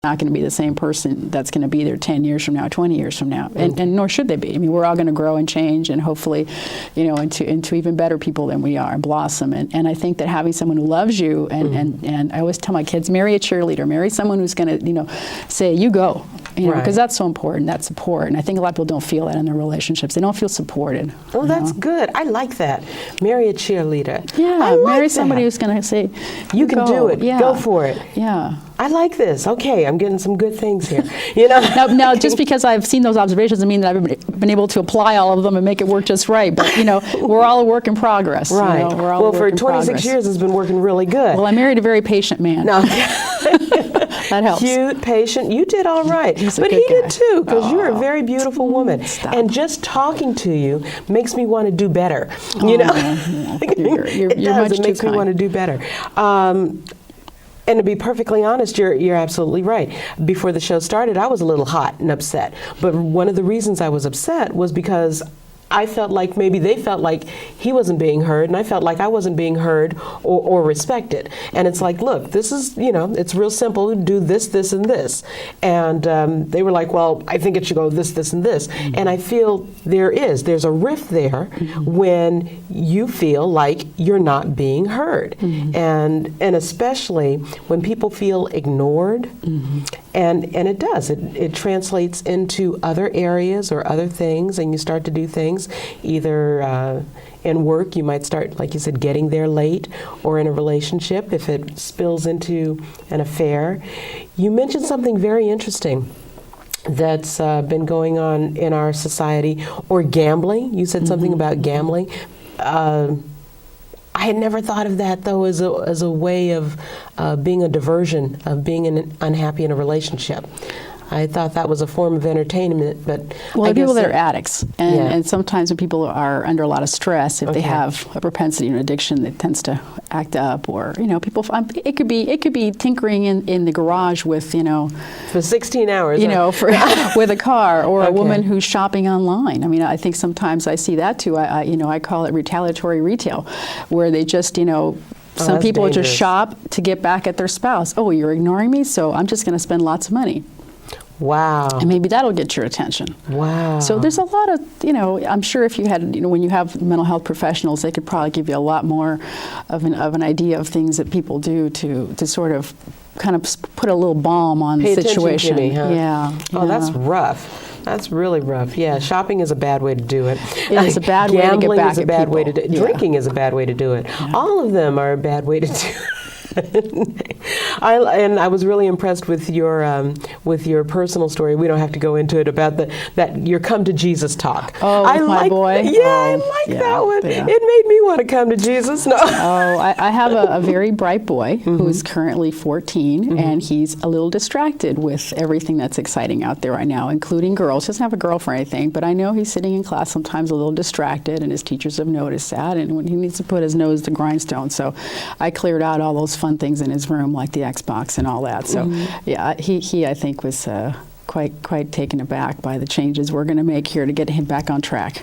not going to be the same person that's going to be there 10 years from now, 20 years from now, and nor should they be. I mean, we're all going to grow and change, and hopefully, into even better people than we are, and blossom. And I think that having someone who loves you, and I always tell my kids, marry a cheerleader, marry someone who's going to, say, you go, because that's so important, that support. And I think a lot of people don't feel that in their relationships. They don't feel supported. Oh, that's good. I like that. Marry a cheerleader. Yeah, marry somebody who's going to say, you can do it. Yeah. Go for it. Yeah. I like this. Okay, I'm getting some good things here. Now, just because I've seen those observations doesn't mean that I've been able to apply all of them and make it work just right. But we're all a work in progress. Right. We're all well, for 26 years, it's been working really good. Well, I married a very patient man. No. That helps. Cute, patient. You did all right. But he did too, because you're a very beautiful woman. Stop. And just talking to you makes me want to do better. You're It does. It makes me want to do better. And to be perfectly honest, you're absolutely right. Before the show started, I was a little hot and upset. But one of the reasons I was upset was because I felt like maybe they felt like he wasn't being heard, and I felt like I wasn't being heard or respected. And it's like, look, this is, it's real simple. Do this, this, and this. And they were like, well, I think it should go this, this, and this. Mm-hmm. And I feel there's a rift there when you feel like you're not being heard. Mm-hmm. And especially when people feel ignored. Mm-hmm. And it does. It translates into other areas or other things, and you start to do things. Either in work, you might start, like you said, getting there late, or in a relationship, if it spills into an affair. You mentioned something very interesting that's been going on in our society, or gambling. You said something about gambling. I had never thought of that, though, as a way of being a diversion, of being unhappy in a relationship. I thought that was a form of entertainment, but well, people that are addicts, and sometimes when people are under a lot of stress, if they have a propensity or an addiction that tends to act up, or people, it could be tinkering in the garage with for 16 hours, with a car, or a woman who's shopping online. I mean, I think sometimes I see that too. I call it retaliatory retail, where they just some people dangerous. Just shop to get back at their spouse. Oh, you're ignoring me, so I'm just going to spend lots of money. Wow. And maybe that'll get your attention. Wow. So there's a lot of, I'm sure if you had, when you have mental health professionals, they could probably give you a lot more of an idea of things that people do to sort of kind of put a little balm on the situation. Pay attention to me, huh? Yeah. Oh, that's rough. That's really rough. Yeah, shopping is a bad way to do it. Yeah, it's a bad way to get back Gambling is a bad way to do it. Yeah. Drinking is a bad way to do it. Yeah. All of them are a bad way to do it. I was really impressed with your personal story. We don't have to go into it about that your come to Jesus talk. Oh, my boy. Yeah, I like that one. Yeah. It made me want to come to Jesus. No. Oh, I have a very bright boy who's currently 14, and he's a little distracted with everything that's exciting out there right now, including girls. He doesn't have a girlfriend or anything, but I know he's sitting in class sometimes a little distracted, and his teachers have noticed that, and when he needs to put his nose to the grindstone. So I cleared out all those fun things in his room, like the Xbox and all that. So yeah, he I think was quite taken aback by the changes we're going to make here to get him back on track.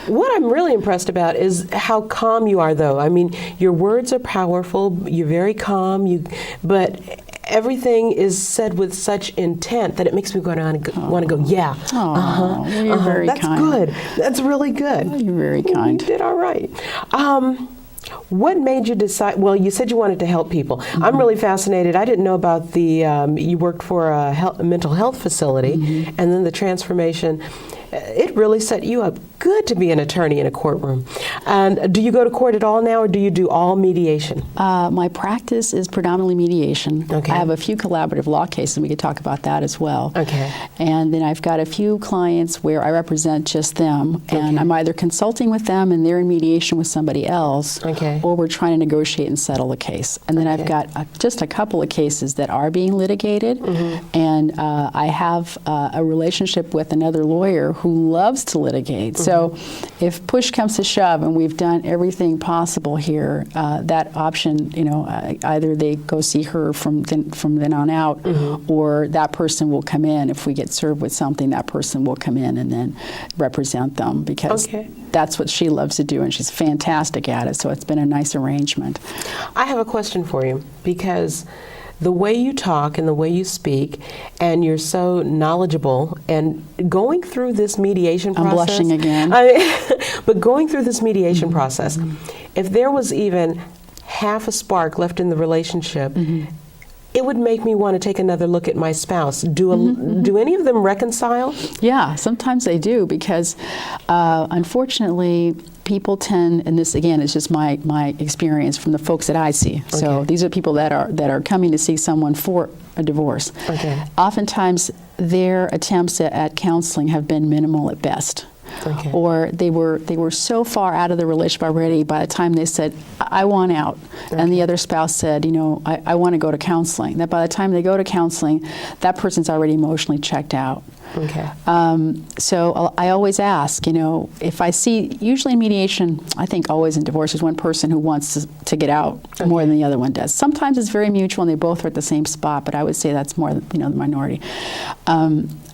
What I'm really impressed about is how calm you are, though. I mean, your words are powerful. You're very calm. But everything is said with such intent that it makes me want to go, yeah. Oh, you're very That's kind. Good. That's really good. Oh, you're very kind. You did all right. What made you decide? Well, you said you wanted to help people. I'm really fascinated. I didn't know about you worked for a mental health facility, and then the transformation. It really set you up good to be an attorney in a courtroom. And do you go to court at all now, or do you do all mediation? My practice is predominantly mediation. Okay. I have a few collaborative law cases, and we could talk about that as well. Okay. And then I've got a few clients where I represent just them, and I'm either consulting with them and they're in mediation with somebody else, or we're trying to negotiate and settle the case. And then I've got just a couple of cases that are being litigated, and I have a relationship with another lawyer who loves to litigate. So if push comes to shove and we've done everything possible here, that option, either they go see her from then on out, or that person will come in. If we get served with something, that person will come in and then represent them, because that's what she loves to do, and she's fantastic at it. So it's been a nice arrangement. I have a question for you, because the way you talk and the way you speak, and you're so knowledgeable, and going through this mediation process. I'm blushing again. But going through this mediation process, if there was even half a spark left in the relationship, it would make me want to take another look at my spouse. Do any of them reconcile? Yeah, sometimes they do, because unfortunately people tend, and this again is just my experience from the folks that I see. Okay. So these are people that are coming to see someone for a divorce. Okay. Oftentimes their attempts at counseling have been minimal at best. Okay. Or they were so far out of the relationship already by the time they said, I want out. Okay. And the other spouse said, you know, I want to go to counseling. That by the time they go to counseling, that person's already emotionally checked out. Okay. So I always ask, you know, if I see, usually in mediation, I think always in divorce, there's one person who wants to get out more than the other one does. Sometimes it's very mutual and they both are at the same spot, but I would say that's more, you know, the minority.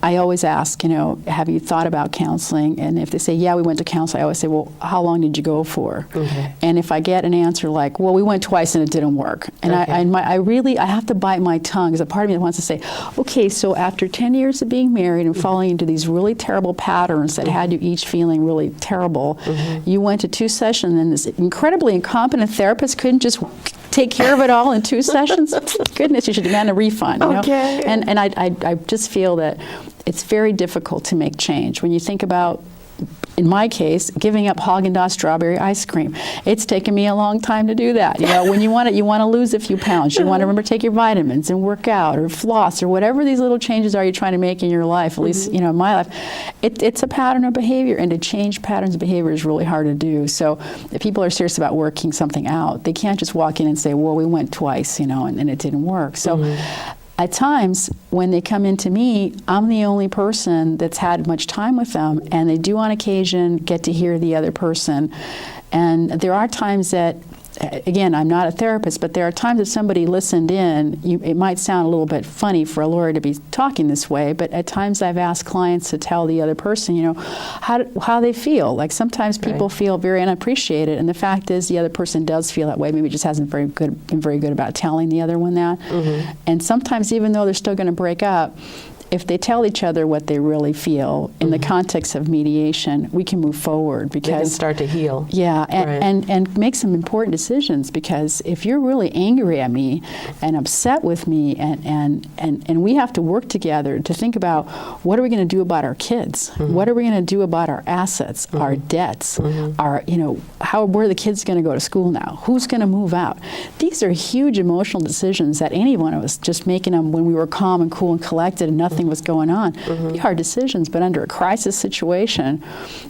I always ask, you know, have you thought about counseling? And if they say, yeah, we went to counseling, I always say, well, how long did you go for? Okay. And if I get an answer like, well, we went twice and it didn't work. And I have to bite my tongue, because a part of me wants to say, okay, so after 10 years of being married and falling into these really terrible patterns that had you each feeling really terrible, you went to 2 sessions, and this incredibly incompetent therapist couldn't just take care of it all in 2 sessions? Goodness, you should demand a refund. You know? And I just feel that it's very difficult to make change. When you think about, in my case, giving up Haagen-Dazs strawberry ice cream, it's taken me a long time to do that. You know, when you want to lose a few pounds, you want to remember to take your vitamins and work out or floss or whatever these little changes are you're trying to make in your life. At least, you know, in my life, it's a pattern of behavior, and to change patterns of behavior is really hard to do. So if people are serious about working something out, they can't just walk in and say, well, we went twice, you know, and it didn't work. So. At times, when they come into me, I'm the only person that's had much time with them, and they do on occasion get to hear the other person. And there are times that, again, I'm not a therapist, but there are times if somebody listened in, it might sound a little bit funny for a lawyer to be talking this way, but at times I've asked clients to tell the other person, you know, how they feel. Like sometimes people feel very unappreciated, and the fact is the other person does feel that way. Maybe just hasn't been very good about telling the other one that. And sometimes, even though they're still going to break up, if they tell each other what they really feel in the context of mediation, we can move forward, because they can start to heal. Yeah, and make some important decisions, because if you're really angry at me and upset with me, and we have to work together to think about what are we going to do about our kids? What are we going to do about our assets, our debts, our, you know, where are the kids going to go to school now? Who's going to move out? These are huge emotional decisions that any one of us, just making them when we were calm and cool and collected and nothing was going on, be hard decisions. But under a crisis situation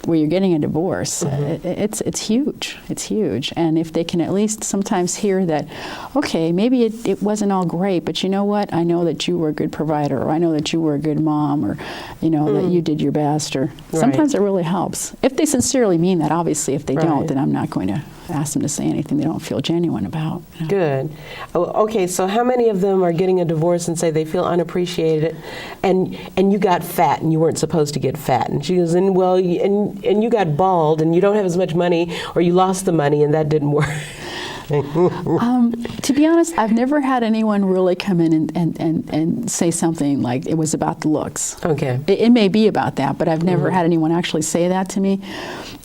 where you're getting a divorce, it's huge. It's huge. And if they can at least sometimes hear that, okay, maybe it wasn't all great, but you know what? I know that you were a good provider, or I know that you were a good mom, or you know that you did your best, or sometimes it really helps. If they sincerely mean that. Obviously, if they don't, then I'm not going to ask them to say anything they don't feel genuine about. You know? Good. Okay, so how many of them are getting a divorce and say they feel unappreciated, and you got fat and you weren't supposed to get fat? And she goes, and you got bald and you don't have as much money, or you lost the money and that didn't work. To be honest, I've never had anyone really come in and say something like it was about the looks. Okay. It may be about that, but I've never had anyone actually say that to me.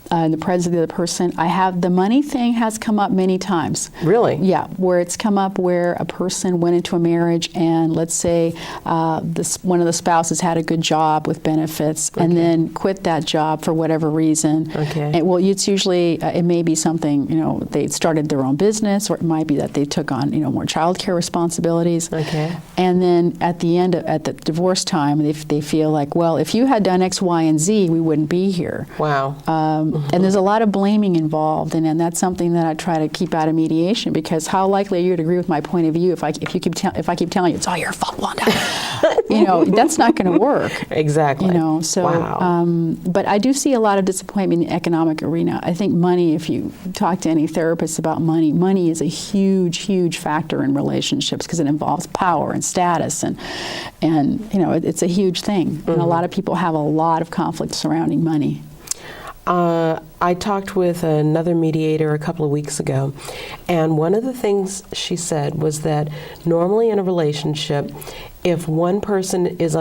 In the presence of the other person. The money thing has come up many times. Really? Yeah, where it's come up where a person went into a marriage, and let's say one of the spouses had a good job with benefits, and then quit that job for whatever reason. Okay. And, well, it's usually, it may be something, you know, they started their own business, or it might be that they took on, you know, more child care responsibilities. Okay. And then at the end, at the divorce time, they feel like, well, if you had done X, Y, and Z, we wouldn't be here. Wow. And there's a lot of blaming involved, and that's something that I try to keep out of mediation, because how likely are you to agree with my point of view if I keep telling you it's all your fault, Wanda? You know, that's not going to work. Exactly. You know, so. Wow. But I do see a lot of disappointment in the economic arena. I think money, if you talk to any therapist about money, money is a huge, huge factor in relationships, because it involves power and status, and you know, it's a huge thing. And a lot of people have a lot of conflict surrounding money. I talked with another mediator a couple of weeks ago, and one of the things she said was that normally in a relationship, if one person is